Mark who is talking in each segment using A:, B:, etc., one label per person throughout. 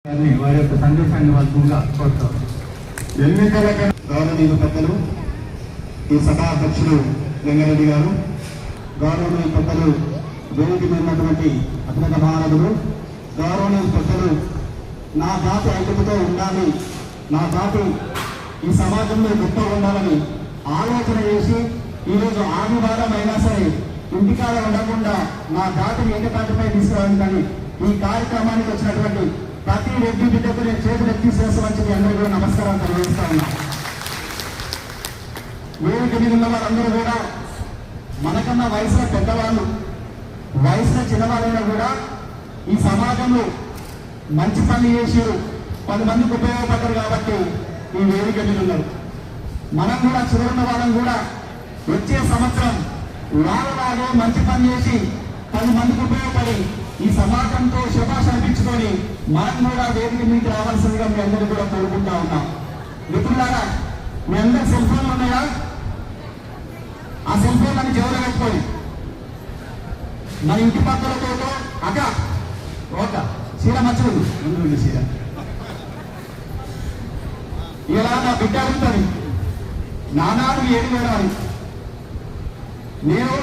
A: వారి యొక్క సందేశాన్ని వాళ్ళ కోరుతారు.
B: ఎన్నికల గౌరవనీయ పెద్దలు, ఈ సభా అధ్యక్షులు లింగారెడ్డి గారు, గౌరవనీయ పెద్దలు, వేదిక మీద ఉన్నటువంటి అత్యంత మహానదులు, గౌరవనీయ పెద్దలు, నా జాతి ఐక్యతతో ఉండాలి, నా జాతి ఈ సమాజంలో గొప్పగా ఉండాలని ఆలోచన చేసి ఈరోజు ఆదివారం అయినా సరే ఇంటికాడ ఉండకుండా నా జాతిని ఏకతాటిపై తీసుకురావడానికి ఈ కార్యక్రమానికి వచ్చినటువంటి ప్రతి రెడ్డి బిడ్డకు నేను చేతులు ఎత్తి చేసవచ్చి అందరూ కూడా నమస్కారం తెలియజేస్తా ఉన్నా. వేదిక మీద ఉన్న వారందరూ కూడా మనకన్నా వయసులో పెద్దవాళ్ళు, వయసులో చిన్నవాళ్ళైనా కూడా ఈ సమాజంలో మంచి పని చేసారు, 10 మందికి ఉపయోగపడ్డారు కాబట్టి ఈ వేదిక మీద ఉన్నారు. మనం కూడా చివరున్న వాళ్ళం కూడా వచ్చే సంవత్సరం వాళ్ళలాగే మంచి పని చేసి 10 మందికి ఉపయోగపడి ఈ సమాజంతో శుభాష అనిపించుకొని మనం కూడా వేదిక మీకు రావాల్సిందిగా మీ అందరూ కూడా కోరుకుంటా ఉన్నాం. మిత్రులారా, మీ అందరు సెల్ ఫోన్లు ఉన్నాయా? ఆ సెల్ ఫోన్ అని జోలు పెట్టుకొని మన ఇంటి పక్కలతో అక్క ఒక చీర మర్చిపోదు ముందు చీర ఇలా నా బిడ్డ అడుగుతుంది, నానాడు ఏడు వేడాలి. నేను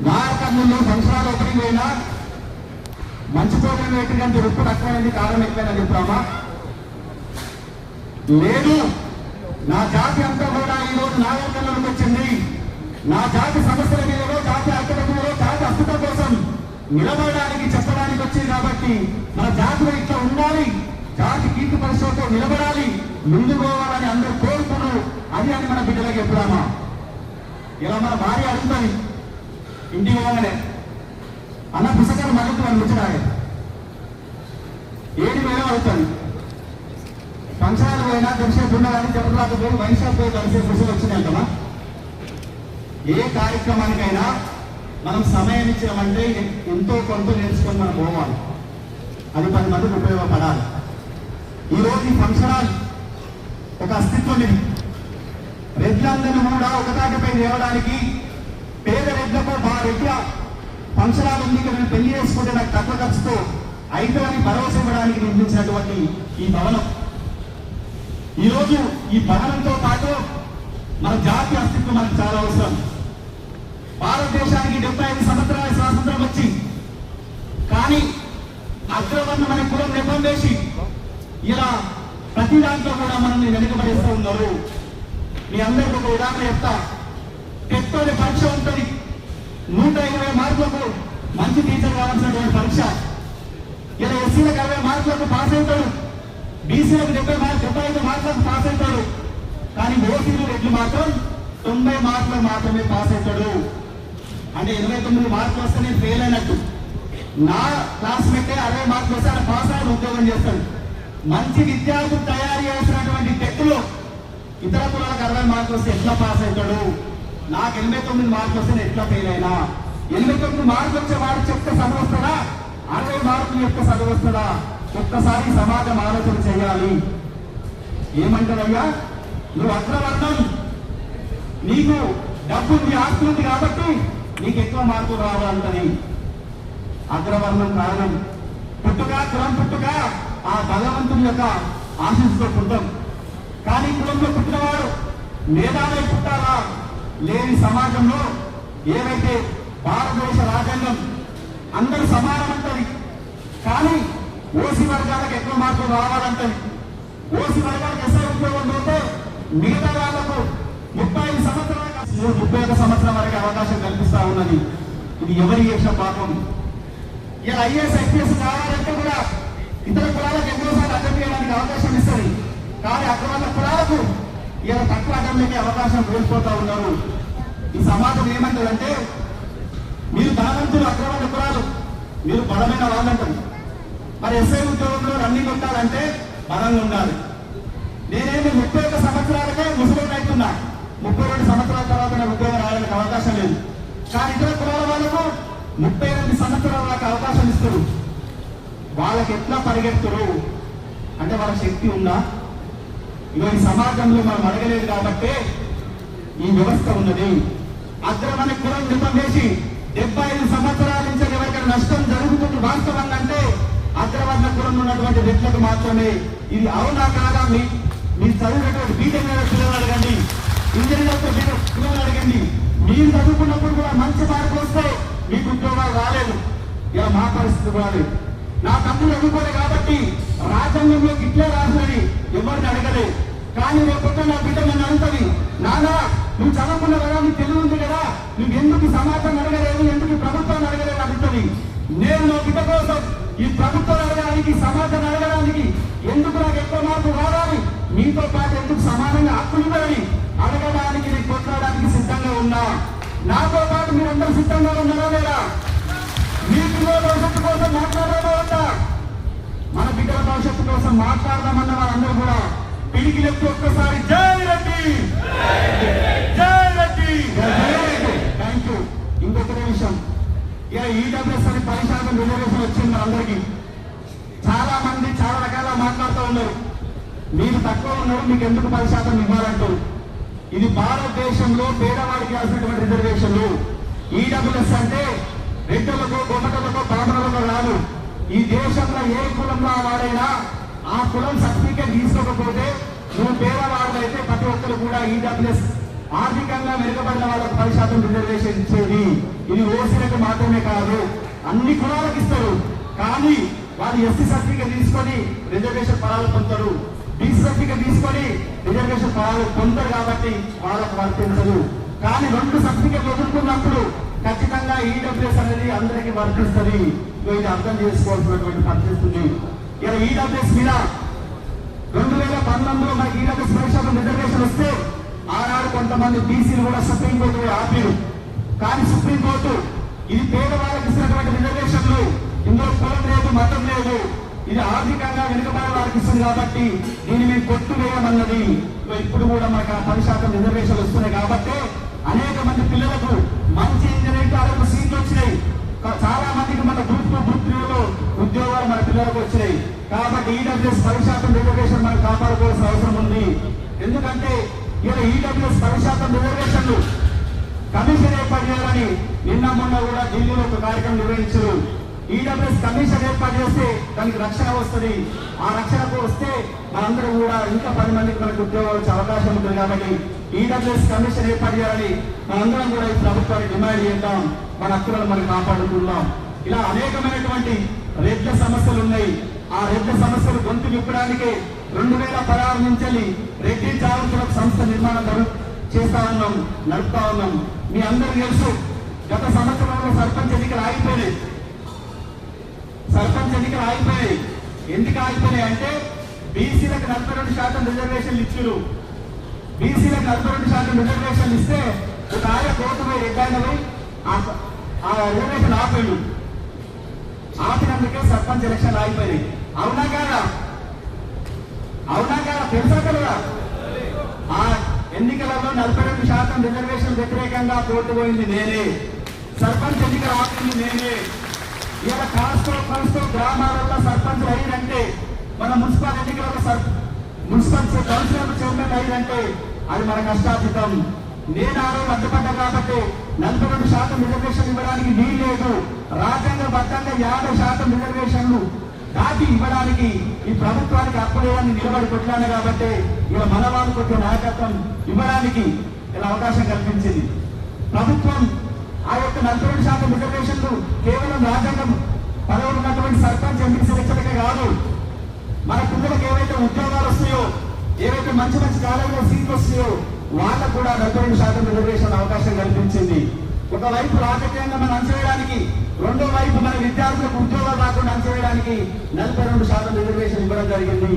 B: నా కన్నుల్లో సంవత్సరాలు ఒకటి పోయినా మంచి ప్రోగ్రాం ఏంటంటే ఉప్పు తక్కువైంది, కారణం ఎక్కువైనా చెప్తామా? లేదు, నా జాతి అంతా కూడా ఈరోజు నా వర్గంలోకి వచ్చింది. నా జాతి సమస్యల మీదలో, జాతి ఐక్యత మీదలో, జాతి అస్తిత్వం కోసం నిలబడడానికి చెప్పడానికి వచ్చింది. కాబట్టి మన జాతిలో ఇట్లా ఉండాలి, జాతి కీర్తి పరిశ్రమతో నిలబడాలి, ముందు పోవాలని అందరూ కోరుకున్నారు. అది అని మన బిడ్డలకు చెప్పుదామా? ఇలా మన భార్య అడుగుతుంది ఇంటికి పోగానే, అన్న పుస్తకాలు మళ్ళీ వాళ్ళు ముచ్చడాలి 7,000 అవుతుంది. ఫంక్షన్లు పోయినా దర్శనం ఉండగానే జబర్లాకు పోయి వైన్ షాప్ పోయి కలిసే పుస్తకాలు వచ్చినాయంటమా? ఏ కార్యక్రమానికైనా మనం సమయం ఇచ్చామంటే ఎంతో కొంత నేర్చుకొని మనం పోవాలి, అది 10 మందికి ఉపయోగపడాలి. ఈరోజు ఈ ఫంక్షన్ ఒక అస్తిత్వం ఇది. రెడ్లందరూ కూడా ఒకతాటిపై తేవడానికి, పేద రెడ్లకు మా రెడ్ల ఫంక్షన్ ఉంది, నేను పెళ్లి చేసుకుంటే నాకు తక్కువ ఖర్చుతో అయితే అని భరోసా ఇవ్వడానికి నిర్మించినటువంటి ఈ భవనం, ఈరోజు ఈ భవనంతో పాటు మన జాతీయ అస్తిత్వం మనకు చాలా అవసరం. భారతదేశానికి 75 సంవత్సరాల స్వాతంత్రం వచ్చి, కానీ అగ్రవర్ణం అనే కులం నెపం వేసి ఇలా ప్రతి దాంట్లో కూడా మనల్ని వెనుకబడేస్తూ ఉన్నారు. మీ అందరికీ ఒక ఉదాహరణ చెప్తా. టెట్ పరీక్ష ఉంటుంది, 120 మార్కులకు మంచి టీచర్ కావాల్సినటువంటి పరీక్ష. ఇలా ఎస్సీలకు 60 మార్కులకు పాస్ అవుతాడు, బీసీలకు 75 మార్కులకు పాస్ అవుతాడు. కానీ ఓసీలు రెడ్లు మాత్రం 90 మార్కులకు మాత్రమే పాస్ అవుతాడు. అంటే 29 మార్కులు వస్తే నేను ఫెయిల్ అయినట్టు. నా క్లాస్మేటే 60 మార్కులు వస్తే ఆయన పాస్ అయ్యి ఉద్యోగం చేస్తాడు. మంచి విద్యార్థులు తయారు చేసినటువంటి టెట్లో ఇతర కులాలకు 60 మార్కులు వస్తే ఎట్లా పాస్ అవుతాడు? నాకు 89 మార్కులు వస్తే నేను ఎట్లా ఫెయిల్ అయినా? 89 మార్కులు వచ్చే వాడు చెప్తే చదువు వస్తాడా? 60 మార్కులు చెప్తే చదువు వస్తాడా? ఒక్కసారి సమాజం ఆలోచన చేయాలి. ఏమంటారయ్యా, నువ్వు అగ్రవర్ణం, నీకు డబ్బు ఉంది, ఆస్తి ఉంది కాబట్టి నీకు ఎక్కువ మార్కులు రావాలంటని. అగ్రవర్ణం కారణం పుట్టుక, కులం పుట్టుక ఆ భగవంతుని యొక్క ఆశీస్సుతో పుట్టాం. కానీ కులంలో పుట్టినవాడు మేధావై పుట్టారా? లేని సమాజంలో ఏవైతే భారతదేశ రాజ్యాంగం అందరూ సమానమంటది, కానీ ఓసీ వర్గాలకు ఎక్కువ మార్కులు రావాలంటది. ఓసీ వర్గాలకు ఎస్ఐ ఉద్యోగం పోతే మిగతా వాళ్లకు 35 సంవత్సరాల 31 సంవత్సరం వరకు అవకాశం కల్పిస్తా ఉన్నది. ఇది ఎవరి చేసిన పాపం? ఇలా ఐఏఎస్ ఐపీఎస్ కావాలంటే కూడా ఇతర కులాలకు ఎన్నోసార్లు అటెంప్ట్ చేయడానికి అవకాశం ఇస్తుంది. కానీ అగ్రవర్ణ కులాలకు ఇలా తక్కువ అటెంప్ట్కి అవకాశం కోల్పోతా ఉన్నారు. ఈ సమాజం ఏమంటదంటే, మీరు ధనవంతులు, అగ్రవర్ణ కులాలు, మీరు బలమైన వాళ్ళంటారు. మరి ఎస్ఐ ఉద్యోగంలో రన్నింగ్ ఉండాలంటే బలంగా ఉండాలి. నేనేమి 31 సంవత్సరాలకే ముసలి అవుతున్నా, 32 సంవత్సరాల తర్వాత నాకు ఉద్యోగం రావడానికి అవకాశం లేదు. కానీ ఇతర కులాల వాళ్ళకు 38 సంవత్సరాల వరకు అవకాశం ఇస్తారు. వాళ్ళకి ఎట్లా పరిగెత్తురు అంటే వాళ్ళ శక్తి ఉందా? ఇక ఈ సమాజంలో మనం అడగలేదు కాబట్టి ఈ వ్యవస్థ ఉన్నది. అగ్రమణ కులం నిపం వేసి 75 సంవత్సరాల నుంచి ఎవరికైనా నష్టం జరుగుతుంది వాస్తవంగా అంటే అగ్రవర్ణ కులంలో ఉన్నటువంటి వ్యక్తులకు మాత్రమే. ఇది అవునా కాదా? మీరు చదివినటువంటి బీటెక్ పిల్లలు అడగండి, ఇంజనీర్ పిల్లలు అడగండి. మీరు చదువుకున్నప్పుడు కూడా మంచి మార్పు వస్తే మీకు ఉద్యోగాలు రాలేదు. ఇలా మా పరిస్థితి కూడా లేదు. నా తమ్ముడు చదువుకోలే కాబట్టి రాజ్యాంగంలో ఇట్లే రాసులని ఎవరిని అడగలేదు. కానీ రేపొద్దు నా బిడ్డ నన్ను అడుగుతుంది, నానా నువ్వు చదువుకున్న కదా, నీకు తెలివి ఉంది కదా, నువ్వు ఎందుకు సమాజం అడగలేదు, ఎందుకు ప్రభుత్వాన్ని అడగలేదు అడుగుతుంది. నేను నా బిడ్డ కోసం ఈ ప్రభుత్వం అడగడానికి, సమాజం అడగడానికి, ఎందుకు నాకు ఎక్కువ మార్పు రావాలి, మీతో పాటు ఎందుకు సమానంగా హక్కులు ఇవ్వాలని అడగడానికి, నేను కొట్టడానికి సిద్ధంగా ఉన్నా. నాతో పాటు మీరందరూ సిద్ధంగా ఉన్నారా లేదా? మీ పిల్లల భవిష్యత్తు కోసం మాట్లాడాలా వద్దా? మన బిడ్డల భవిష్యత్తు కోసం మాట్లాడదామన్న వాళ్ళందరూ కూడా పిడికిలెత్తి ఒక్కసారి జై రెడ్డి, జై రెడ్డి. Thank you. ఇంకొక విషయం, ఇక ఈడబ్ల్యూఎస్ అని 10% రిజర్వేషన్ వచ్చింది మనందరికీ. చాలా మంది చాలా రకాల మాట్లాడుతూ ఉన్నారు, మీరు తక్కువ ఉన్నారు, మీకు ఎందుకు 10% ఇవ్వాలంటారు. ఇది భారతదేశంలో పేదవాడికి ఇవ్వాల్సినటువంటి రిజర్వేషన్లు. ఈడబ్ల్యూఎస్ అంటే రెడ్డులకు, గొమ్మటలకు, బ్రాహ్మణులకు రాదు. ఈ దేశంలో ఏ కులంలో వాడైనా ఆ కులం సర్టిఫికేట్ తీసుకోకపోతే నువ్వు పేదవాడు అయితే ప్రతి ఒక్కరు కూడా ఈడబ్ల్యూఎస్ ఆర్థికంగా వెనుకబడిన వాళ్ళకు 10% రిజర్వేషన్ ఇచ్చేది. ఇది ఓసీలకు మాత్రమే కాదు, అన్ని కులాలకు ఇస్తారు. కానీ వాళ్ళు ఎస్సీ సర్టిఫికేట్ తీసుకొని రిజర్వేషన్ ఫలాలు పొందుతారు, బీసీ సర్టిఫికేట్ తీసుకొని రిజర్వేషన్ ఫలాలు పొందుతారు కాబట్టి వాళ్ళకు వర్తించదు. కానీ 2 సర్టిఫికేట్లు వదులుకున్నప్పుడు ఖచ్చితంగా ఈడబ్ల్యూఎస్ అనేది అందరికీ వర్తిస్తుంది. ఇది అర్థం చేసుకోవాల్సినటువంటి పరిస్థితి ఉంది. ఇలా ఈడబ్ల్యూఎస్ మీద 2019లో మనకి ఈడబ్ల్యూఎస్ 10% రిజర్వేషన్ వస్తే ఆనాడు కొంతమంది బీసీలు కూడా సుప్రీంకోర్టు ఆపారు. కానీ సుప్రీంకోర్టు ఇది పేదవాళ్ళకి ఇచ్చినటువంటి రిజర్వేషన్లు, ఇందులో కులం లేదు, మతం లేదు, ఇది ఆర్థికంగా వెనుకబడిన వాళ్ళకి ఇస్తుంది కాబట్టి దీన్ని మేము కొట్టువేయమన్నది. ఇప్పుడు కూడా మనకు 10% రిజర్వేషన్లు వస్తున్నాయి కాబట్టి అనేక మంది పిల్లలకు మంచి ఇంజనీరింగ్ కాలేజీలో సీట్లు వచ్చినాయి. చాలా మందికి మన గ్రూప్ 3లో ఉద్యోగాలు మన పిల్లలకు వచ్చినాయి. కాబట్టి ఈడబ్ల్యూఎస్ 10% రిజర్వేషన్ మనం కాపాడుకోవాల్సిన అవసరం ఉంది. ఎందుకంటే ఇలా ఈడబ్ల్యూఎస్ 10% రిజర్వేషన్లు కమిషన్ ఏర్పాటు చేయాలని నిన్న మొన్న కూడా ఢిల్లీలో ఒక కార్యక్రమం నిర్వహించారు. ఈడబ్ల్యూఎస్ కమిషన్ ఏర్పాటు చేస్తే దానికి రక్షణ వస్తుంది. ఆ రక్షణకు వస్తే మనందరూ కూడా ఇంకా 10 మందికి మనకు ఉద్యోగాలు వచ్చే అవకాశం ఉంటుంది. కాబట్టి ఈడబ్ల్యూఎస్ కమిషన్ ఏర్పాటు చేయాలని మనందరం కూడా ఈ ప్రభుత్వాన్ని డిమాండ్ చేద్దాం, మన హక్కులను మనం కాపాడుకుందాం. ఇలా అనేకమైనటువంటి రెడ్ల సమస్యలు ఉన్నాయి. ఆ రెడ్ల సమస్యలు గొంతు విప్పడానికి 2016 నుంచి రెడ్డి జాగృతులకు సంస్థ నిర్మాణం చేస్తా ఉన్నాం, నడుపుతా ఉన్నాం. మీ అందరూ తెలుసు, గత సంవత్సరంలో సర్పంచ్ ఎన్నికలు ఆగిపోయినాయి. ఎందుకు ఆగిపోయినాయి అంటే బీసీలకు 42% రిజర్వేషన్లు ఇచ్చారు. బీసీలకు 42% రిజర్వేషన్లు ఇస్తే ఒక ఆయన కోర్టు పోయి రెడ్డాయిన పోయి ఆ రిజర్వేషన్ ఆపినందుకే సర్పంచ్ ఎలక్షన్ ఆగిపోయినాయి. అవునా కాదా? తెలుసా కదా? ఆ ఎన్నికలలో 42% రిజర్వేషన్ వ్యతిరేకంగా కోర్టు పోయింది నేనే, సర్పంచ్ ఎన్నికలు ఆపింది నేనే. ఇలా కాస్తో గ్రామాలలో సర్పంచ్ అయ్యిందంటే, మన మున్సిపల్ ఎన్నికలలో మున్సిపల్ కౌన్సిలర్ చైర్మన్ అయ్యిందంటే అది మన కష్టార్జితం. నేను ఆ రోజు అడ్డుపడ్డా కాబట్టి 42% రిజర్వేషన్ ఇవ్వడానికి వీలు లేదు. రాజ్యాంగబద్ధంగా 50% రిజర్వేషన్లు దాటి ఇవ్వడానికి ఈ ప్రభుత్వానికి అప్పుడేవాన్ని నిలబడి కొట్లాను కాబట్టి ఇలా మన వాళ్ళకు వచ్చే నాయకత్వం ఇవ్వడానికి ఇలా అవకాశం కల్పించింది ప్రభుత్వం. ఆ యొక్క 42% రిజర్వేషన్లు కేవలం రాజ్యాంగం పదవులు ఉన్నటువంటి సర్పంచ్ ఎంపీ సెలక్షన్లకే కాదు, మన పిల్లలకు ఏవైతే ఉద్యోగాలు వస్తాయో, ఏవైతే మంచి కాలేజీలో సీట్లు వస్తాయో వాళ్ళకు కూడా 42% రిజర్వేషన్ అవకాశం కల్పించింది. ఒకవైపు రాజకీయంగా మనం అంచవేయడానికి, రెండో వైపు మన విద్యార్థులకు ఉద్యోగాలు రాకుండా అంచవేయడానికి 42% రిజర్వేషన్ ఇవ్వడం జరిగింది.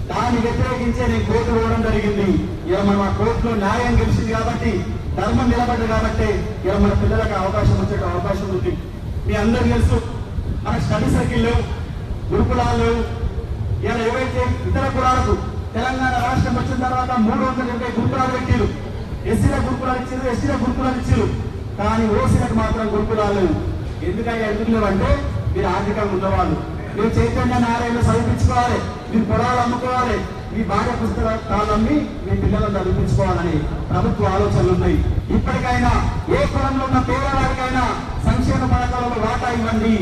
B: దాన్ని వ్యతిరేకించే నేను కోర్టు పోవడం జరిగింది. ఇలా మనం ఆ కోర్టులో న్యాయం గెలిచింది కాబట్టి, ధర్మం నిలబడ్డది కాబట్టి ఇలా మన పిల్లలకు అవకాశం వచ్చే అవకాశం ఉంది. మీ అందరూ తెలుసు, మన స్టడీ సర్కిల్ లేవు, గురుకులాలు లేవు. ఇలా ఏవైతే ఇతర కులాలకు తెలంగాణ రాష్ట్రం వచ్చిన తర్వాత 320 గురుకులాలు పెట్టారు. ఎస్సీల గురుకులాలు ఇచ్చారు, ఎస్టీల గురుకులాలు ఇచ్చారు. కానీ ఓసీలకు మాత్రం గురుకులాలు లేవు. ఎందుకు లేవంటే మీరు ఆర్థికంగా ఉన్నవాళ్ళు, మీరు చైతన్య నారాయణ చదివించుకోవాలి, మీరు పొలాలు అమ్ముకోవాలి, మీ భార్య పుస్తకాలు అమ్మి మీ పిల్లలను చదివించుకోవాలని ప్రభుత్వ ఆలోచనలు ఉన్నాయి. ఇప్పటికైనా ఏ కులంలో ఉన్న పేదవాడికైనా సంక్షేమ పథకాలలో వాటా ఇవ్వండి.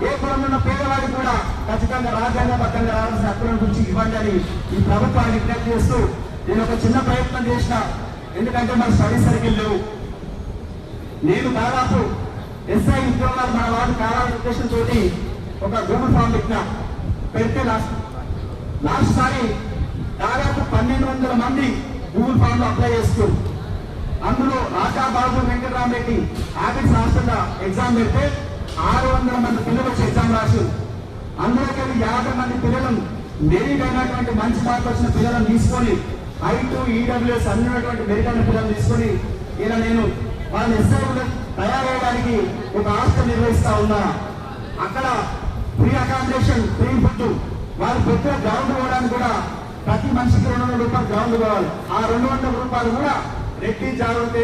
B: ఏ కులంలో ఉన్న పేదవాడికి కూడా ఖచ్చితంగా రాజ్యాంగబద్ధంగా రావాల్సిన హక్కుల గురించి ఇవ్వండి అని ఈ ప్రభుత్వాన్ని విజ్ఞప్తి చేస్తూ నేను ఒక చిన్న ప్రయత్నం చేసిన. ఎందుకంటే మన స్టడీ సర్కిల్ లేవు. నేను దాదాపు ఎస్ఐ ఉద్యోగాలు మన వాడు కావాలనే ఉద్దేశంతో ఒక గూగుల్ ఫామ్ పెడితే లాస్ట్ సారి దాదాపు 1200 మంది గూగుల్ ఫామ్ లో అప్లై చేస్తూ అందులో రాజాబాబు వెంకటరామరెడ్డి ఆఫీస్ రాష్ట్రంగా ఎగ్జామ్ పెడితే 600 మంది పిల్లలు వచ్చి ఎగ్జామ్ రాశారు. అందులోకి 50 మంది పిల్లలను మెరిట్ అయినటువంటి మంచి మార్కులు వచ్చిన పిల్లలను తీసుకొని I2 EWS అన్నటువంటి మెరిట్ అయిన పిల్లలు తీసుకొని ఇలా నేను వాళ్ళ ఎస్ఐలు తయారయ్యడానికి ఒక హాస్టల్ నిర్వహిస్తా ఉన్నా. అక్కడ ఫ్రీ అకామిడేషన్, ఫ్రీ ఫుడ్, వాళ్ళు పొద్దున గ్రౌండ్ పోవడానికి కూడా ప్రతి మనిషికి 200 రూపాయలు గ్రౌండ్ పోవాలి. ఆ 200 రూపాయలు కూడా రెడ్డి జాగ్రత్త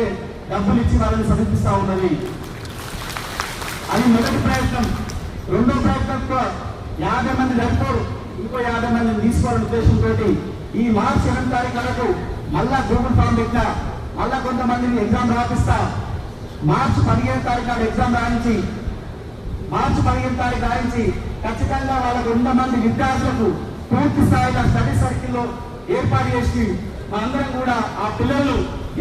B: డబ్బులు ఇచ్చి వాళ్ళని సమర్పిస్తా ఉన్నది. అది మొదటి ప్రయత్నం. రెండో ప్రయత్నంతో 50 మంది సరిపోరు, ఇంకో 50 మందిని తీసుకోవాలనే ఉద్దేశంతో ఈ మార్చి 8 తారీఖు వరకు మళ్ళా గూగుల్ ఫామ్ పెట్టా. మళ్ళా కొంతమందిని ఎగ్జామ్ రాపిస్తా. మార్చి 15 తారీఖు నాడు ఎగ్జామ్ రాయించి ఖచ్చితంగా వాళ్ళకు 100 మంది విద్యార్థులకు పూర్తి స్థాయిలో స్టడీ సర్కిల్లో ఏర్పాటు చేసి మనందరం కూడా ఆ పిల్లలు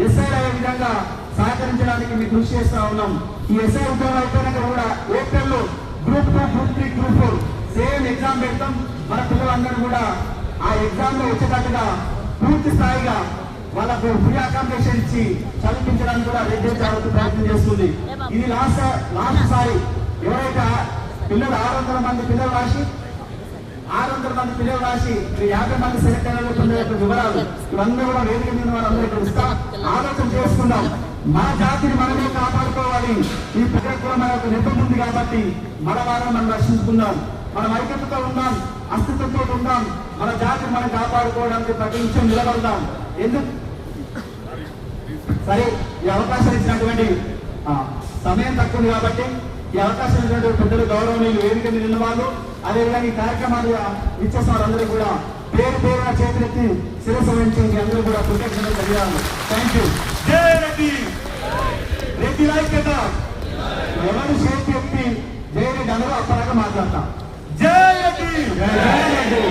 B: ఎస్ఐ అయ్యే విధంగా సహకరించడానికి మేము కృషి చేస్తా ఉన్నాం. ఈ ఎస్ఐ ఉద్యోగం అయిపోయినాక కూడా ఏప్రిల్లో group 2, group 3, group 4 same exam పెడతాం. మన పిల్లలందరూ కూడా ఆ ఎగ్జామ్ లో వచ్చేటట్టుగా పూర్తి స్థాయిగా వాళ్ళకు ఫ్రీ అకామిడేషన్ ఇచ్చి చదివించడానికి కూడా రెడ్డి జాగ్రత్త ప్రయత్నం చేస్తుంది. ఇది లాస్ట్ సారి ఎవరైతే పిల్లలు 600 మంది పిల్లలు రాసి 50 మంది సెలెక్ట్ అయిన వివరాలు ఇవన్నీ కూడా వేదిక మీద వాళ్ళందరూ ఇస్తా. ఆలోచన చేసుకుందాం. మన జాతిని మనమే కాపాడుకోవాలి. ఈ ప్రజలకు మనకు నిబ్బం ఉంది కాబట్టి మన వాళ్ళని మనం రక్షించుకుందాం. మనం ఐక్యతతో ఉందాం, అస్తిత్వంతో ఉందాం. మన జాతిని మనం కాపాడుకోవడానికి ప్రతి నిమిషం నిలబడదాం. ఎందుకు సరే ఈ అవకాశం ఇచ్చినటువంటి సమయం తక్కువ ఉంది కాబట్టి ఈ అవకాశం ఇచ్చినటువంటి పెద్దలు గౌరవనీయులు వేదిక మీద ఉన్న వాళ్ళు, అదేవిధంగా ఈ కార్యక్రమాలు ఇచ్చేసిన వారందరూ కూడా పేరు పేరున చేతులెత్తి శిరస్సు వహించి అందరూ కూడా కృతజ్ఞతలు తెలియాలి. Thank you. జై రెడ్డి. రెడ్డి ఐక్యత. ఎవరు చేతి ఎత్తి జై రెడ్డి అందరూ అప్పలాగా మాట్లాడతాం. జై రెడ్డి. జై రెడ్డి.